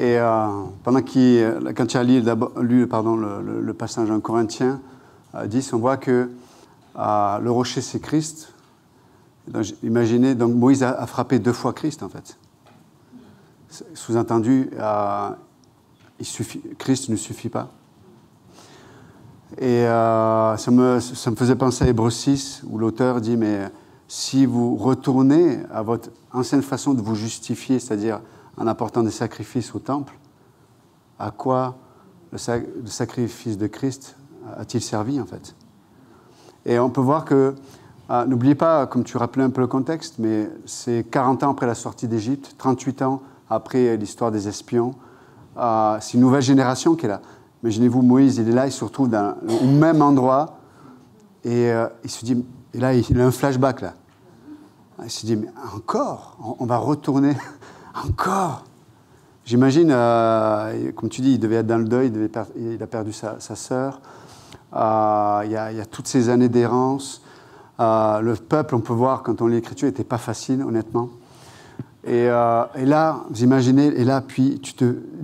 Et quand tu as lu le passage en Corinthiens 10, on voit que le rocher, c'est Christ. Donc, imaginez, donc Moïse a frappé 2 fois Christ, en fait. Sous-entendu, Christ ne suffit pas. Et ça me faisait penser à Hébreux 6, où l'auteur dit, mais si vous retournez à votre ancienne façon de vous justifier, c'est-à-dire en apportant des sacrifices au temple, à quoi le sacrifice de Christ a-t-il servi, en fait? Et on peut voir que, n'oubliez pas, comme tu rappelais un peu le contexte, mais c'est 40 ans après la sortie d'Égypte, 38 ans après l'histoire des espions, c'est une nouvelle génération qui est là. Imaginez-vous, Moïse, il est là, il se retrouve au même endroit, et il se dit, et là, il a un flashback, là. Il se dit, mais encore, on va retourner, encore. J'imagine, comme tu dis, il devait être dans le deuil, il a perdu sa sœur, il y a toutes ces années d'errance. Le peuple, on peut voir, quand on lit l'Écriture, n'était pas facile, honnêtement. Et là, vous imaginez, et là, puis,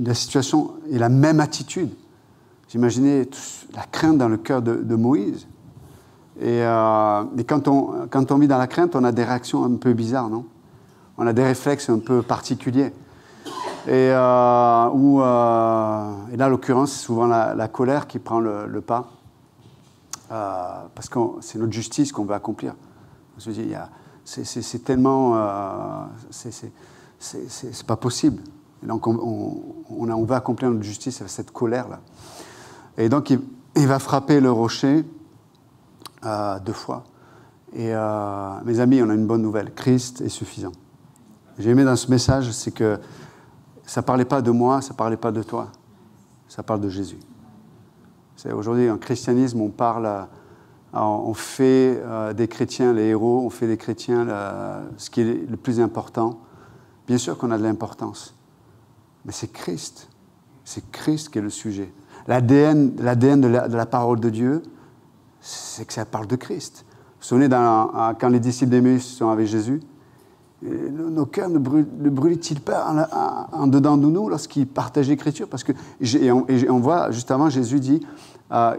la situation est la même attitude. Vous imaginez la crainte dans le cœur de Moïse. Et quand on vit dans la crainte, on a des réactions un peu bizarres, non? On a des réflexes un peu particuliers. Et là, en l'occurrence, c'est souvent la colère qui prend le pas. Parce que c'est notre justice qu'on veut accomplir. Je veux dire, c'est tellement... c'est pas possible. Et donc, on veut accomplir notre justice avec cette colère-là. Et donc, il va frapper le rocher 2 fois. Et mes amis, on a une bonne nouvelle. Christ est suffisant. J'ai aimé dans ce message, c'est que ça ne parlait pas de moi, ça ne parlait pas de toi. Ça parle de Jésus. Aujourd'hui, en christianisme, on fait des chrétiens les héros, on fait des chrétiens ce qui est le plus important. Bien sûr qu'on a de l'importance, mais c'est Christ. C'est Christ qui est le sujet. L'ADN de la parole de Dieu, c'est que ça parle de Christ. Vous vous souvenez, quand les disciples d'Emmaüs sont avec Jésus, nos cœurs ne brûlent-ils pas en dedans de nous lorsqu'ils partagent l'Écriture? Parce que, et on voit, juste avant, Jésus dit,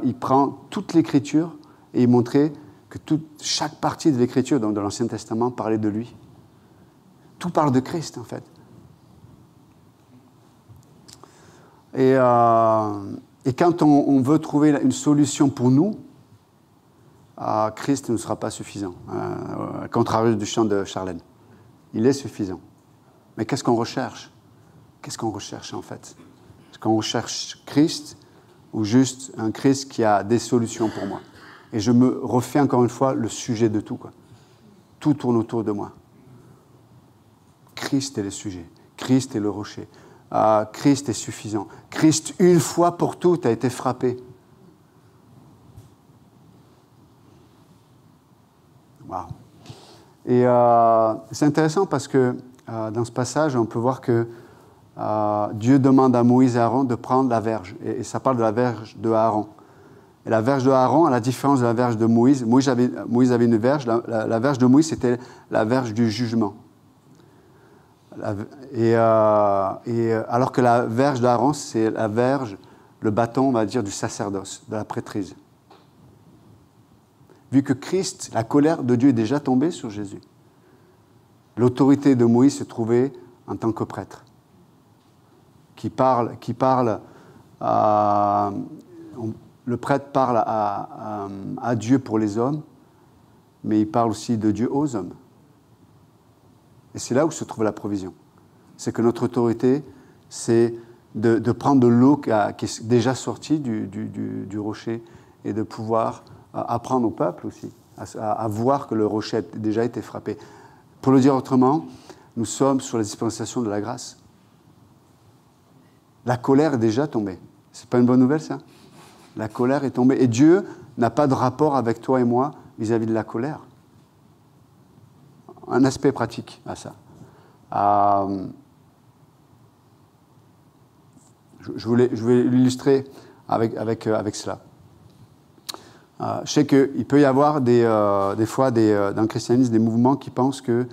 il prend toute l'Écriture et il montrait que chaque partie de l'Écriture, donc de l'Ancien Testament, parlait de lui. Tout parle de Christ, en fait. Et quand on veut trouver une solution pour nous, Christ ne sera pas suffisant. Au contraire du chant de Charlène. Il est suffisant. Mais qu'est-ce qu'on recherche? Qu'est-ce qu'on recherche, en fait? Est-ce qu'on recherche Christ ou juste un Christ qui a des solutions pour moi? Et je me refais encore une fois le sujet de tout, quoi. Tout tourne autour de moi. Christ est le sujet. Christ est le rocher. Christ est suffisant. Christ, une fois pour toutes, a été frappé. Wow. Et c'est intéressant parce que dans ce passage, on peut voir que Dieu demande à Moïse et Aaron de prendre la verge. Et ça parle de la verge de Aaron. Et la verge de Aaron, à la différence de la verge de Moïse, Moïse avait une verge. La verge de Moïse, c'était la verge du jugement. Alors que la verge d'Aaron, c'est la verge, le bâton, on va dire, du sacerdoce, de la prêtrise. Vu que Christ, la colère de Dieu est déjà tombée sur Jésus, l'autorité de Moïse se trouvait en tant que prêtre, le prêtre parle à Dieu pour les hommes, mais il parle aussi de Dieu aux hommes. Et c'est là où se trouve la provision. C'est que notre autorité, c'est de prendre de l'eau qui est déjà sortie du rocher et de pouvoir apprendre au peuple aussi à voir que le rocher a déjà été frappé. Pour le dire autrement, nous sommes sur la dispensation de la grâce. La colère est déjà tombée. C'est pas une bonne nouvelle, ça? La colère est tombée. Et Dieu n'a pas de rapport avec toi et moi vis-à-vis de la colère. Un aspect pratique à ça. Je vais l'illustrer avec cela. Je sais qu'il peut y avoir des fois dans le christianisme des mouvements qui pensent que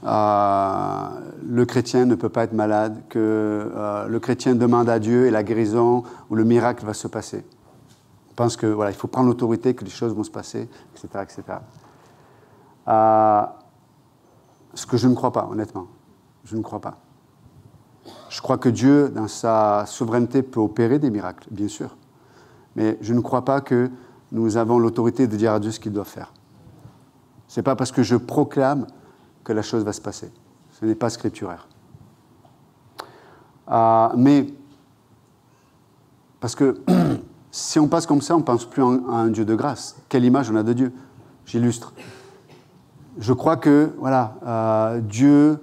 le chrétien ne peut pas être malade, que le chrétien demande à Dieu et la guérison ou le miracle va se passer. On pense que voilà, il faut prendre l'autorité, que les choses vont se passer, etc., etc. Ce que je ne crois pas, honnêtement. Je ne crois pas. Je crois que Dieu, dans sa souveraineté, peut opérer des miracles, bien sûr. Mais je ne crois pas que nous avons l'autorité de dire à Dieu ce qu'il doit faire. Ce n'est pas parce que je proclame que la chose va se passer. Ce n'est pas scripturaire. Mais, parce que si on passe comme ça, on ne pense plus à un Dieu de grâce. Quelle image on a de Dieu? J'illustre. Je crois que Dieu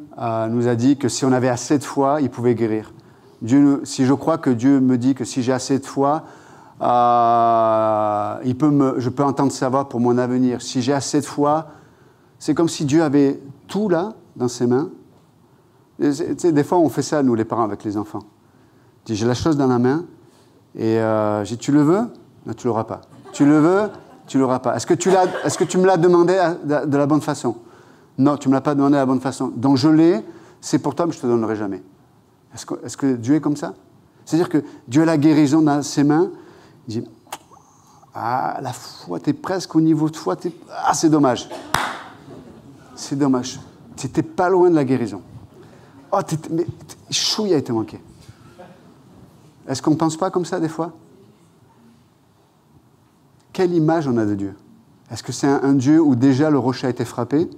nous a dit que si on avait assez de foi, il pouvait guérir. Si je crois que Dieu me dit que si j'ai assez de foi, je peux entendre sa voix pour mon avenir. Si j'ai assez de foi, c'est comme si Dieu avait tout là, dans ses mains. Tu sais, des fois, on fait ça, nous, les parents, avec les enfants. Je dis, j'ai la chose dans la main, et je dis, tu le veux? Non, tu ne l'auras pas. Tu le veux? Tu ne l'auras pas. Est-ce que tu me l'as demandé de la bonne façon? Non, tu ne me l'as pas demandé de la bonne façon. Donc je l'ai, c'est pour toi, mais je ne te donnerai jamais. Est-ce que Dieu est comme ça? C'est-à-dire que Dieu a la guérison dans ses mains. Il dit, la foi, tu es presque au niveau de foi. C'est dommage. C'est dommage. Tu n'étais pas loin de la guérison. Mais chouille a été manqué. Est-ce qu'on ne pense pas comme ça des fois? Quelle image on a de Dieu? Est-ce que c'est un Dieu où déjà le rocher a été frappé,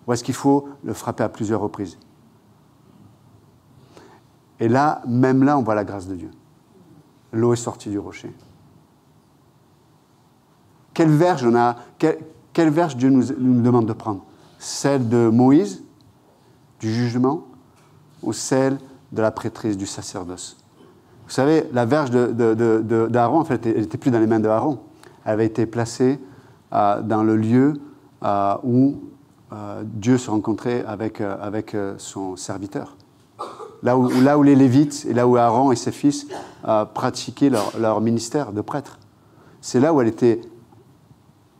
ou est-ce qu'il faut le frapper à plusieurs reprises? Et là, même là, on voit la grâce de Dieu. L'eau est sortie du rocher. Quelle verge Dieu nous demande de prendre? Celle de Moïse, du jugement, ou celle de la prêtrise, du sacerdoce? Vous savez, la verge d'Aaron, en fait, elle n'était plus dans les mains d'Aaron. Elle avait été placée dans le lieu où Dieu se rencontrait avec son serviteur. Là où les Lévites, et là où Aaron et ses fils pratiquaient leur ministère de prêtre. C'est là où elle était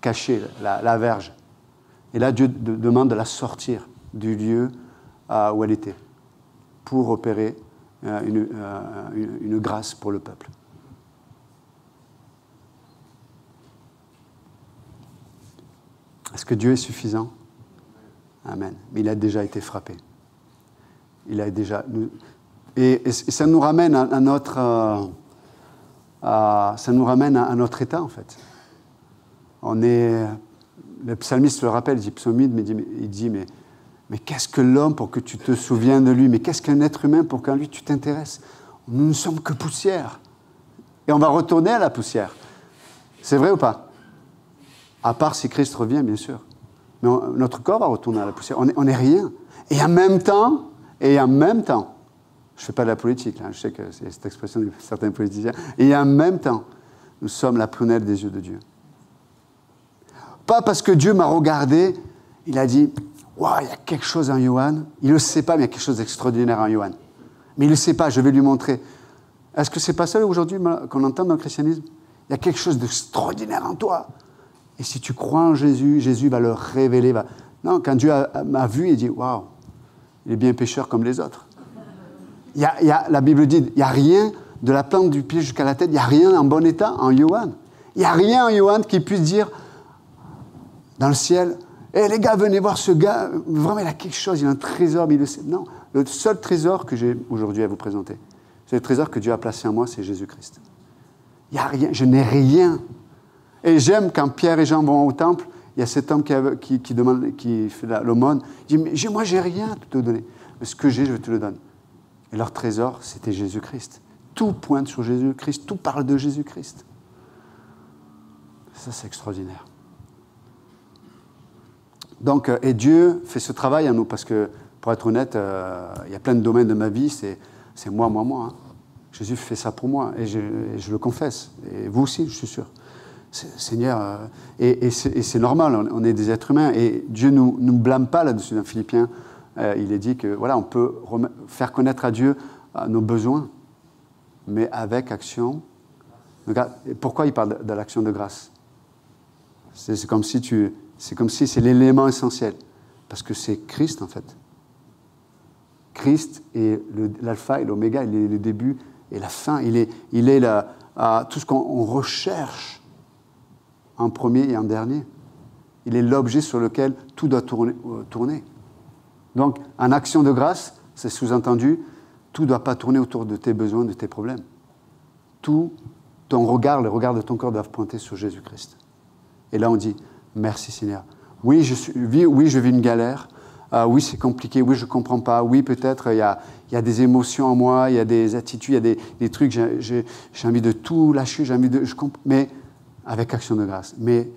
cachée, la verge. Et là, Dieu demande de la sortir du lieu où elle était, pour opérer une grâce pour le peuple. Est-ce que Dieu est suffisant? Amen. Mais il a déjà été frappé. Il a déjà... Et ça nous ramène à notre... ça nous ramène à notre état, en fait. Le psalmiste le rappelle, il dit, psalmiste, il dit, mais qu'est-ce que l'homme pour que tu te souviennes de lui? Mais qu'est-ce qu'un être humain pour qu'en lui tu t'intéresses? Nous ne sommes que poussière. Et on va retourner à la poussière. C'est vrai ou pas? À part si Christ revient, bien sûr. Mais notre corps va retourner à la poussière. On n'est rien. Et en même temps, je ne fais pas de la politique, là, je sais que c'est cette expression de certains politiciens, et en même temps, nous sommes la prunelle des yeux de Dieu. Pas parce que Dieu m'a regardé, il a dit, waouh, il y a quelque chose en Johan. Il ne le sait pas, mais il y a quelque chose d'extraordinaire en Johan. Mais il ne le sait pas, je vais lui montrer. Est-ce que ce n'est pas ça aujourd'hui qu'on entend dans le christianisme? Il y a quelque chose d'extraordinaire en toi. Et si tu crois en Jésus, Jésus va le révéler. Non, quand Dieu m'a vu, il dit, waouh, il est bien pécheur comme les autres. La Bible dit, il n'y a rien, de la plante du pied jusqu'à la tête, il n'y a rien en bon état en Johan. Il n'y a rien en Johan qui puisse dire, dans le ciel, hé les gars, venez voir ce gars, vraiment il a quelque chose, il a un trésor, mais il le sait. Non, le seul trésor que j'ai aujourd'hui à vous présenter, c'est le trésor que Dieu a placé en moi, c'est Jésus-Christ. Il n'y a rien, je n'ai rien. Et j'aime quand Pierre et Jean vont au temple, il y a cet homme qui fait l'aumône, il dit, mais moi j'ai rien à te donner, mais ce que j'ai, je te le donne. Et leur trésor, c'était Jésus-Christ. Tout pointe sur Jésus-Christ, tout parle de Jésus-Christ. Ça, c'est extraordinaire. Donc, et Dieu fait ce travail à nous, parce que, pour être honnête, il y a plein de domaines de ma vie, c'est moi. Hein. Jésus fait ça pour moi, et je le confesse. Et vous aussi, je suis sûr. Seigneur, et c'est normal, on est des êtres humains, et Dieu ne nous blâme pas là-dessus. Dans Philippiens, il est dit que, voilà, on peut faire connaître à Dieu nos besoins, mais avec action. Pourquoi il parle de l'action de grâce? C'est comme si c'est l'élément essentiel. Parce que c'est Christ, en fait. Christ est l'alpha et l'oméga, il est le début et la fin. Il est tout ce qu'on recherche en premier et en dernier. Il est l'objet sur lequel tout doit tourner. Donc, en action de grâce, c'est sous-entendu, tout ne doit pas tourner autour de tes besoins, de tes problèmes. Tout, ton regard, le regard de ton cœur doivent pointer sur Jésus-Christ. Et là, on dit, merci Seigneur. Oui, je vis une galère. Oui, c'est compliqué. Oui, je ne comprends pas. Oui, peut-être il y a des émotions en moi, il y a des attitudes, il y a des trucs. J'ai envie de tout lâcher. Mais avec action de grâce. Mais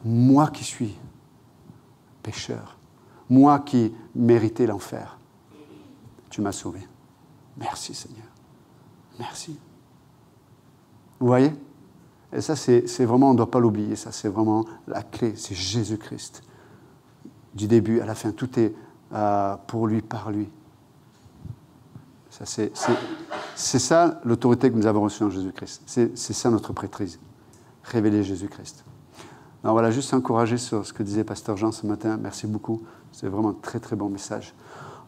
moi qui suis pécheur, moi qui méritais l'enfer, tu m'as sauvé. Merci Seigneur. Merci. Vous voyez? Et ça, c'est vraiment, on ne doit pas l'oublier. Ça, c'est vraiment la clé. C'est Jésus-Christ. Du début à la fin, tout est pour lui, par lui. Ça, c'est ça l'autorité que nous avons reçue en Jésus-Christ. C'est ça notre prêtrise. Révéler Jésus-Christ. Alors voilà, juste encourager sur ce que disait Pasteur Jean ce matin. Merci beaucoup. C'est vraiment un très, très bon message.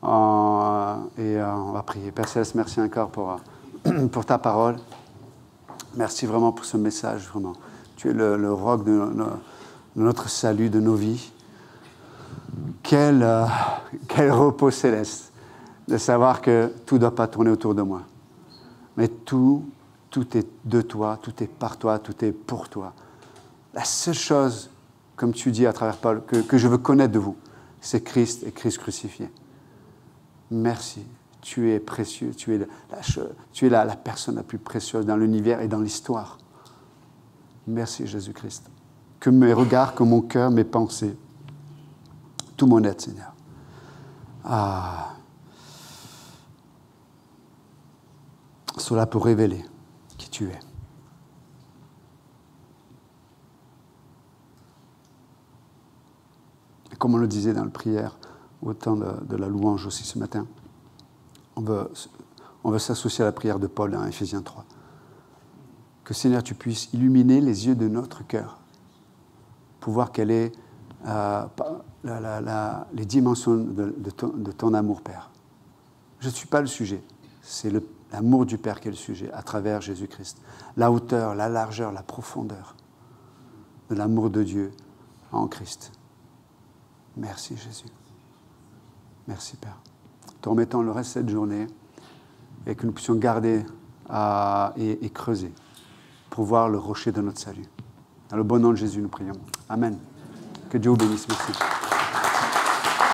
Et on va prier. Père Céleste, merci encore pour ta parole. Merci vraiment pour ce message. Vraiment. Tu es le roc de notre salut, de nos vies. Quel repos céleste de savoir que tout ne doit pas tourner autour de moi. Mais tout est de toi, tout est par toi, tout est pour toi. La seule chose, comme tu dis à travers Paul, que je veux connaître de vous, c'est Christ et Christ crucifié. Merci. Tu es précieux. Tu es la personne la plus précieuse dans l'univers et dans l'histoire. Merci Jésus-Christ. Que mes regards, que mon cœur, mes pensées, tout mon être, Seigneur. Soit là pour révéler qui tu es. Et comme on le disait dans la prière, au temps de la louange aussi ce matin, on veut s'associer à la prière de Paul dans Éphésiens 3. Que Seigneur, tu puisses illuminer les yeux de notre cœur pour voir quelle est les dimensions de ton amour, Père. Je ne suis pas le sujet. C'est l'amour du Père qui est le sujet, à travers Jésus-Christ. La hauteur, la largeur, la profondeur de l'amour de Dieu en Christ. Merci, Jésus. Merci, Père. Te remettons le reste de cette journée et que nous puissions garder et creuser pour voir le rocher de notre salut. Dans le bon nom de Jésus, nous prions. Amen. Que Dieu vous bénisse. Merci.